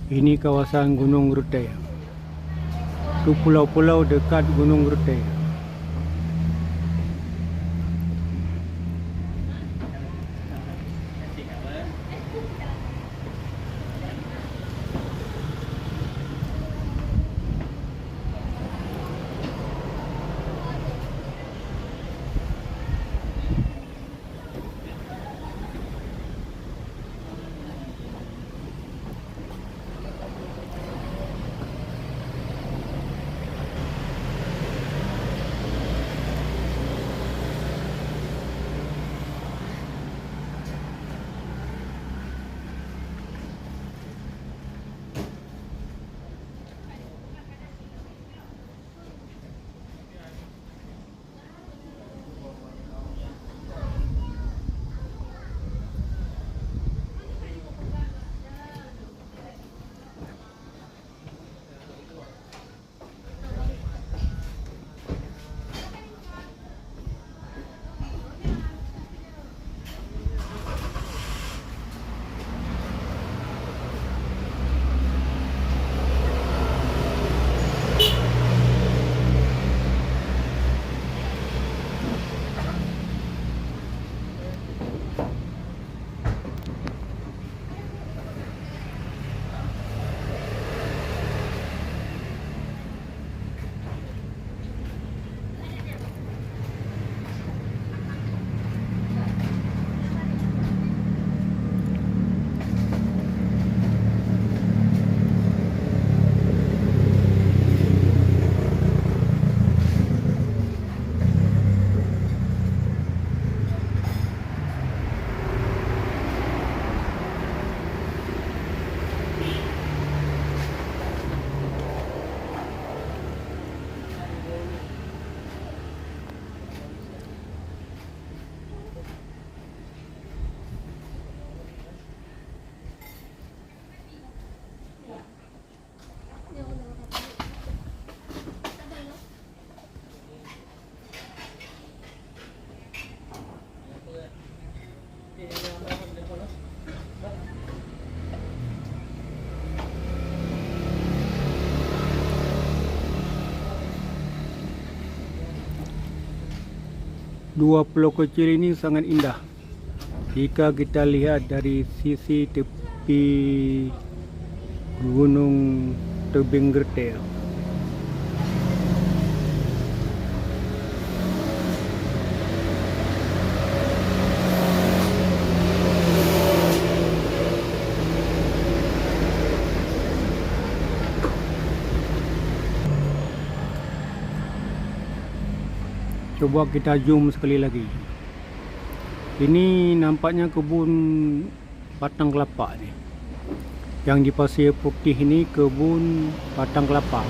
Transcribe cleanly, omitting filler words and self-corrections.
Ini kawasan Gunung Ruteh. Itu pulau-pulau dekat Gunung Ruteh. Dua pulau kecil ini sangat indah jika kita lihat dari sisi tepi Gunung Tebing Gerteh. Coba kita zoom sekali lagi. Ini nampaknya kebun batang kelapa ni. Yang di pasir putih ini kebun batang kelapa.